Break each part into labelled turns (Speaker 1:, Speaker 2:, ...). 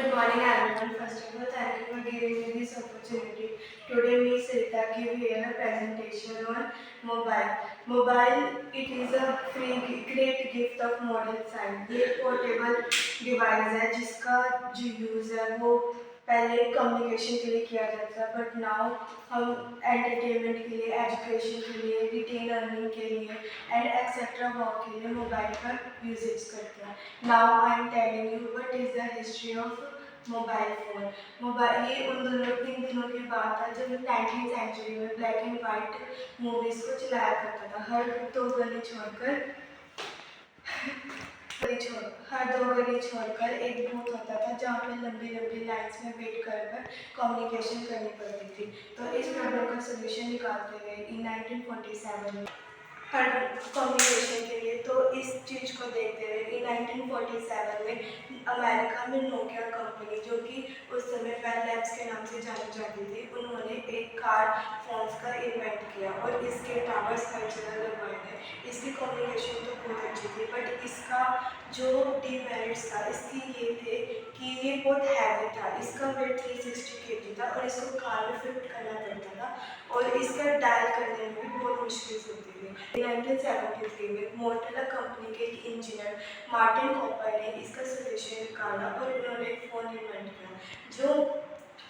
Speaker 1: Good morning everyone. First of all, thank you for giving me this opportunity. Today, me Sarita give here a presentation on mobile. Mobile, it is a great gift of modern science. ये portable device है जिसका जो use है वो पहले communication के लिए किया जाता है, बट नाउ हम एंटरटेनमेंट के लिए, एजुकेशन के लिए, रिटेन अर्निंग के लिए एंड एक्सेट्रा वर्क के लिए मोबाइल का यूजेज करते हैं. Now I am telling you what is the history of mobile phone. Mobile ये उन दिनों की बात है जब 19th सेंचुरी में ब्लैक एंड वाइट मूवीज़ को चलाया करता था. हर दो गली छोड़कर एक बूथ होता था जहाँ पे लंबी लंबी लाइन्स में वेट कर कम्युनिकेशन करनी पड़ती थी. तो इस प्रॉब्लम का सोल्यूशन निकालते हुए इन 1947 में हर कम्युनिकेशन के लिए, तो इस चीज़ को देखते हुए इन 1947 में अमेरिका में नोकिया कंपनी, जो कि उस समय बेल लैब्स के नाम से जानी जाती थी, उन्होंने एक कार फोन्स का इन्वेंट किया और इसके टावर्स हर जगह लगवाए गए. इसकी कम्युनिकेशन तो बहुत अच्छी थी, बट इसका जो डीमेरिट्स था इसकी ये थे कि ये बहुत हैवी था. इसका वेट 360 kg था और इसको कार में फिट करना पड़ता था और इसका डायल करने में भी बहुत मुश्किल होती थी. 1973 में मोटोरोला कंपनी के एक इंजीनियर मार्टिन कॉपर ने इसका सोल्यूशन निकाला और उन्होंने एक फ़ोन इन्वेंट किया जो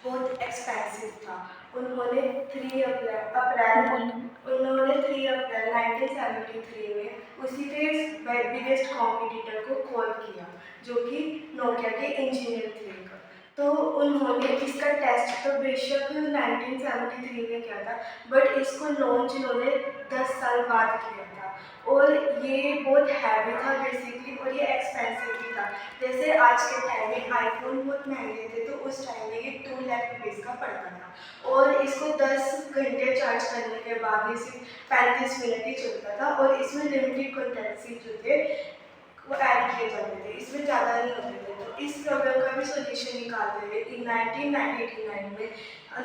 Speaker 1: बहुत एक्सपेंसिव था. उन्होंने 3 अप्रैल 1973 में उसी के बिगेस्ट कॉम्पिटिटर को कॉल किया जो कि नोकिया के इंजीनियर थे. तो उन्होंने इसका टेस्ट तो बेशक 1973 में किया था, बट इसको लॉन्च इन्होंने 10 साल बाद किया था और ये बहुत हैवी था बेसिकली और ये एक्सपेंसिव भी था. जैसे आज के टाइम में आईफोन बहुत महंगे थे, तो उस टाइम में ये 2 लाख रुपीज़ का पड़ता था और इसको 10 घंटे चार्ज करने के बाद ये सिर्फ 35 मिनट ही चलता था और इसमें लिमिटेड कॉन्टेक्ट जो थे वो ऐड किए जाते थे, इसमें ज़्यादा नहीं होते थे. तो इस प्रॉब्लम का भी सोल्यूशन निकालते हुए इन 1989 में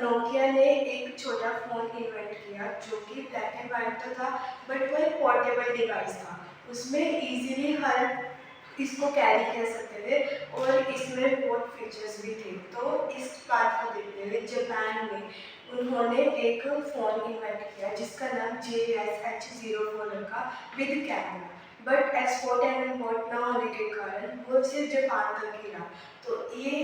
Speaker 1: नोकिया ने एक छोटा फ़ोन इन्वेंट किया जो कि ब्लैक एंड वाइट तो था, बट वो एक पोर्टेबल डिवाइस था. उसमें ईजिली हर इसको कैरी कर सकते थे और इसमें बहुत फीचर्स भी थे. तो इस बात को देखते हुए जापान में उन्होंने एक फ़ोन इन्वेंट किया जिसका नाम JSH04 रखा with camera, but export and import न होने के कारण वो सिर्फ जापान तक ही रहा. तो ये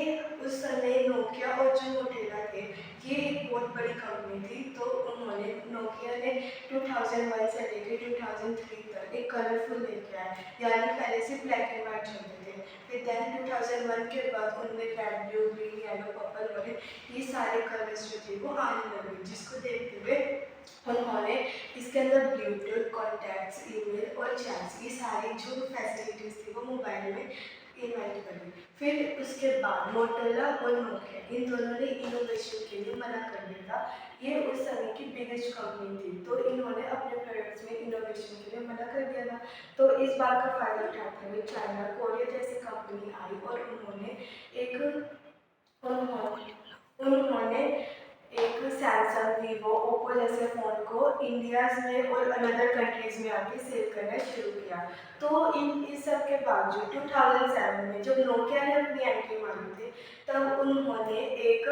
Speaker 1: उस समय नोकिया और जो मोटोरोला थे ये एक बहुत बड़ी कंपनी थी. तो उन्होंने नोकिया ने 2001 से लेकर 2003 तक एक कलरफुल लेके आया, यानी पहले से ब्लैक एंड वाइट चलते थे. फिर दैन 2001 के बाद उनमें red, blue, green, yellow, purple वगैरह ये सारे कलर्स जो थे वो आने लगे, जिसको देखते हुए उन्होंने इसके अंदर ब्लूटूथ, कॉन्टैक्ट्स, ईमेल और चैट्स ये सारी जो फैसिलिटीज़ थी वो मोबाइल में इन्वेंट करी. फिर उसके बाद मोटोरोला और नोकिया इन दोनों ने इनोवेशन के लिए मना कर दिया था. ये उस समय की बिगेस्ट कंपनी थी, तो इन्होंने अपने प्रोडक्ट्स में इनोवेशन के लिए मना कर दिया था. तो इस बात का फ़ायदा उठाते हुए चाइना, कोरिया जैसी कंपनी आई और उन्होंने एक सैमसंग, वीवो, ओप्पो जैसे फ़ोन को इंडियाज़ में और अनदर कंट्रीज़ में आके सेल करना शुरू किया. तो इस सब के बावजूद 2007 में जब नोकिया ने अपनी एंट्री मारी थी तब उन्होंने एक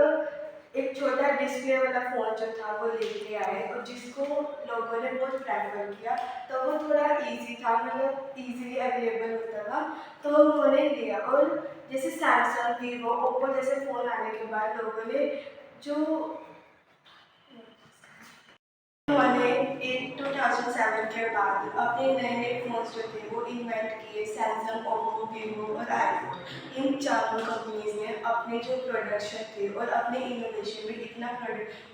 Speaker 1: छोटा डिस्प्ले वाला फ़ोन जो था वो लेके आए और जिसको लोगों ने बहुत प्रेफर किया. तो वो थोड़ा ईजी था, मतलब ईजीली अवेलेबल होता था, तो उन्होंने लिया. और जैसे सैमसंग, वीवो, ओप्पो जैसे फ़ोन आने के बाद लोगों ने जो उन्होंने एक 2007 के बाद अपने नए नए फ़ोन्स जो थे वो इन्वेंट किए. सैमसंग, ओप्पो, वीवो और आईफोन, इन चारों कंपनीज़ ने अपने जो प्रोडक्शन थे और अपने इनोवेशन में इतना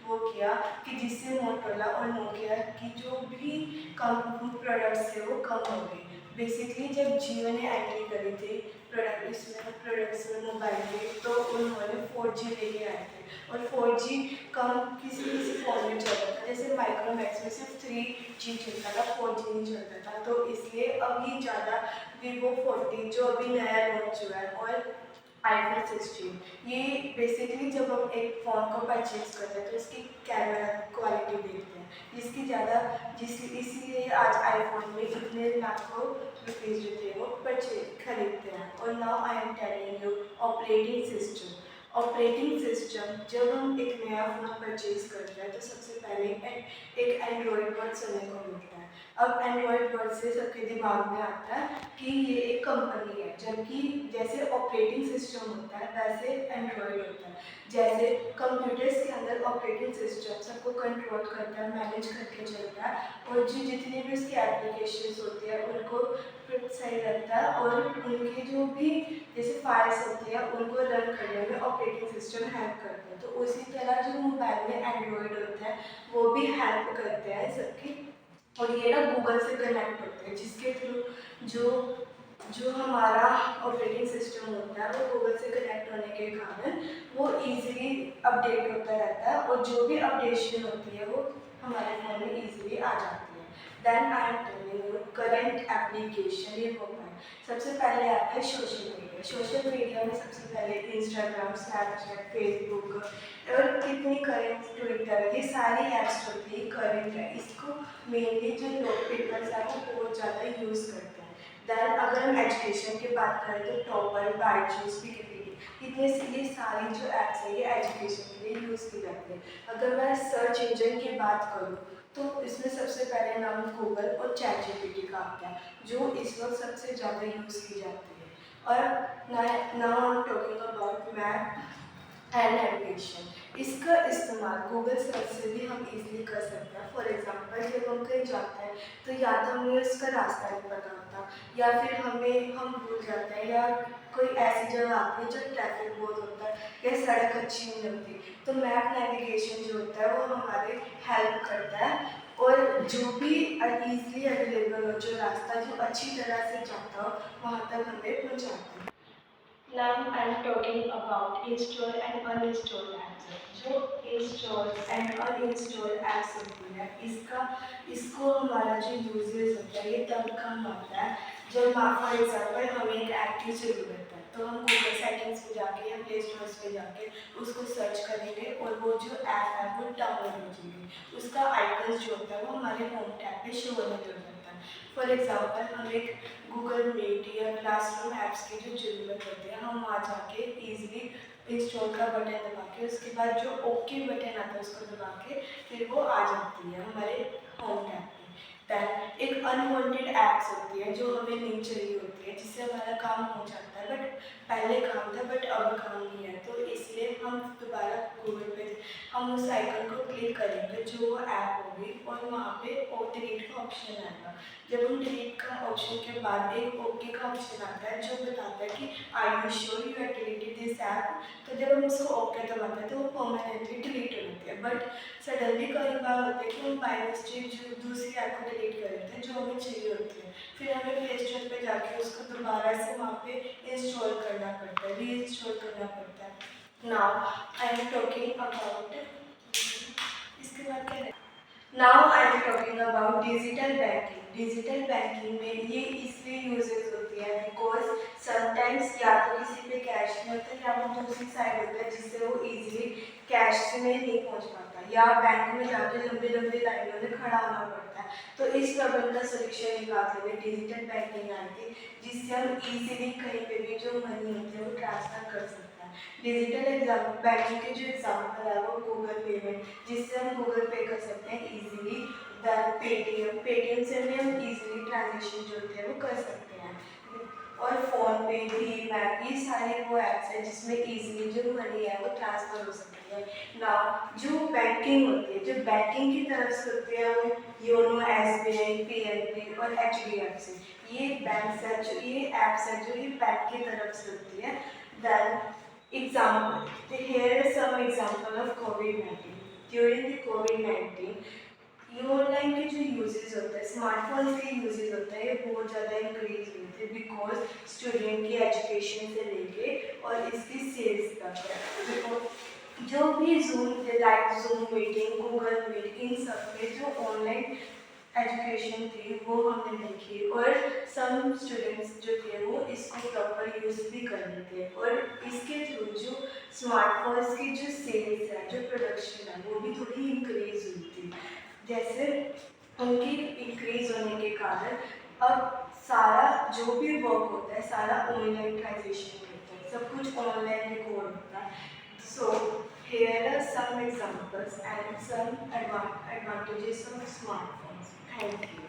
Speaker 1: वो किया कि जिससे मोटोरोला और नोकिया की जो भी कम प्रोडक्ट्स थे वो कम हो गए. बेसिकली जब जियो ने एंट्री करी थी प्रोडक्ट्स में मोबाइल में, तो उन्होंने 4G लेके आए थे और 4G कम किसी फ़ोन में चलता था. जैसे माइक्रोमैक्स में सिर्फ 3G चलता था, 4G नहीं चलता था. तो इसलिए अभी ज़्यादा वीवो 40 जो अभी नया लॉन्च हुआ है और iPhone 16 ये बेसिकली जब हम एक फ़ोन को परचेज करते हैं तो इसकी कैमरा क्वालिटी देखते हैं इसीलिए आज आईफोन में इतने लाखों रुपीज़ जो थे वो खरीदते हैं। और now I am telling you operating system जब हम एक नया फ़ोन परचेज करते हैं तो सबसे पहले एक एंड्रॉयड वर्ड सुनने को मिलता है। अब एंड्रॉयड वर्ड से सबके दिमाग में आता है कि ये एक कंपनी है, जबकि जैसे ऑपरेटिंग सिस्टम होता है वैसे एंड्रॉयड होता है। जैसे कंप्यूटर्स के अंदर ऑपरेटिंग सिस्टम सबको कंट्रोल करता है, मैनेज करके चलता है और जो जितनी भी उसकी एप्लीकेशंस होती है उनको सही रखता है और उनकी जो भी जैसे फाइल्स होती है उनको रन करने में ऑपरेटिंग सिस्टम हेल्प करता है। तो उसी तरह जो मोबाइल में एंड्रॉयड होता है वो भी हेल्प करते हैं सबकी, और ये ना गूगल से कनेक्ट होते हैं जिसके थ्रू जो हमारा ऑपरेटिंग सिस्टम होता है वो गूगल से कनेक्ट होने के कारण वो इजीली अपडेट होता रहता है और जो भी अपडेशन होती है वो हमारे फ़ोन में इजीली आ जाती है। Then I am telling you current application ये मोबाइल सबसे पहले आता है सोशल मीडिया में सबसे पहले इंस्टाग्राम, स्नैपचैट, फेसबुक और कितनी करंट ट्विटर ये सारी ऐप्स होती है करंट है। इसको मेनली जो लोग पीपल्स हैं वो बहुत ज़्यादा यूज़ करते हैं। दैन अगर हम एजुकेशन की बात करें तो टॉपर, बायजूस, विकिपीडिया ये सारी जो ऐप्स है ये एजुकेशन के लिए यूज़ की जाती है। अगर मैं सर्च इंजन की बात करूँ तो इसमें सबसे पहले नाम गूगल और चैट जीपीटी का आता है जो इस वक्त सबसे ज़्यादा यूज़ की जाती है। और now I am talking about map and navigation. इसका इस्तेमाल गूगल सर्च से भी हम इजीली कर सकते हैं। फॉर एग्जांपल जब हम कहीं जाते हैं तो या तो हमें उसका रास्ता नहीं पता होता या फिर हम भूल जाते हैं या कोई ऐसी जगह आती है जब ट्रैफिक बहुत होता है या सड़क अच्छी नहीं होती तो मैप नेविगेशन जो होता है वो हमारे हेल्प करता है और जो भी ईजिली अवेलेबल हो जो रास्ता जो अच्छी तरह से जाता हो वहाँ तक हमें पहुँचाता है। Now I'm talking about install and uninstall apps। जो इंस्टॉल एंड अनइंस्टॉल ऐप्स होती है इसको हमारा जो यूजेस होता है ये तब कम आता है जब फॉर एग्जांपल हमें एक ऐप की ज़रूरत है तो हम गूगल सेटिंग्स पे जाके या प्ले स्टोर पे जाके उसको सर्च करेंगे और वो जो ऐप है वो डाउनलोड हो जाएगी। उसका आइकन जो होता है वो हमारे होम टैब पे शो होने लग जाता है। फॉर एग्जांपल हम एक गूगल मीट या क्लासरूम ऐप्स की जो ज़रूरत होती है हम वहाँ जाके ईजिली इंस्टॉल का बटन दबा के उसके बाद जो ओके बटन आता है उसको दबा के फिर वो आ जाती है हमारे होम टैब पे। दैन एक अनवांटेड ऐप्स होती है जो हमें नहीं चाहिए होती है जिससे हमारा काम हो जाता है बट पहले काम था बट अब काम नहीं है तो इसलिए हम दोबारा गूगल पे हम उस आइकन को क्लिक करेंगे जो वो ऐप होगी और वहाँ पे डिलीट का ऑप्शन आएगा। जब हम डिलीट का ऑप्शन के बाद एक ओके का ऑप्शन आता है जो बताता है कि are you sure you have deleted this app. तो जब हम उसको ओके दबाते हैं तो वो परमानेंटली डिलीट हो जाती है। बट सडनली कई बार होता है कि हम बाय मिस्टेक जो दूसरी ऐप को डिलीट कर देते हैं जो हमें चाहिए होती है फिर हमें प्ले स्टोर पर जाके उसको दोबारा से वहाँ पे इंस्टॉल करना पड़ता है, री इंस्टॉल करना पड़ता है। Now I am talking about इसके बाद क्या है now I am talking about digital banking. Digital banking में ये इसलिए यूजेस होती है बिकॉज समटाइम्स या तो किसी पे कैश नहीं होता या वो दूसरी साइड होता है जिससे वो इजीली कैश से नहीं पहुंच पाता या बैंक में जाके लंबी लंबी लाइनों में खड़ा होना पड़ता है। तो इस प्रॉब्लम का सोल्यूशन निकालते हुए डिजिटल बैंकिंग आई थी जिससे हम इजीली कहीं पे भी जो मनी होती है वो ट्रांसफ़र कर सकते हैं। डिजिटल बैंकिंग के जो एग्जाम्पल है वो गूगल पेमेंट जिससे हम गूगल पे कर सकते हैं इजीली। दैन पेटीएम से भी हम इजीली ट्रांजेक्शन जो होते हैं वो कर सकते हैं। और फ़ोन पे, भीम ऐप ये सारे वो ऐप्स हैं जिसमें इजीली जो मनी है वो ट्रांसफ़र हो सकती है। नाउ जो बैंकिंग होती है जो बैंकिंग की तरफ से होती है वो योनो, एसबीआई, पीएनबी और एचडीएफसी ये बैंक्स है जो ये ऐप्स है जो ये बैंक की तरफ से होती है। Then example here is some example of COVID-19 during the COVID-19 ये ऑनलाइन के जो यूजेस होते हैं स्मार्टफोन्स के यूजेस होते हैं ये बहुत ज़्यादा इंक्रीज हुए थे बिकॉज स्टूडेंट की एजुकेशन से लेके और इसकी सेल्स तक जो भी जूम मीटिंग, गूगल मीट इन सब पे जो ऑनलाइन एजुकेशन थी वो हमने देखी, और सम स्टूडेंट्स जो थे वो इसको प्रॉपर यूज़ भी कर रहे थे, और इसके थ्रू जो स्मार्टफोन्स की जो सेल्स है, जो प्रोडक्शन है, वो भी थोड़ी इंक्रीज हुई थी। जैसे उनकी इंक्रीज होने के कारण अब सारा जो भी वर्क होता है सारा ऑनलाइनाइजेशन होता है, सब कुछ ऑनलाइन रिकॉर्ड होता है। सो here are some examples and some advantages of smartphones. Thank you.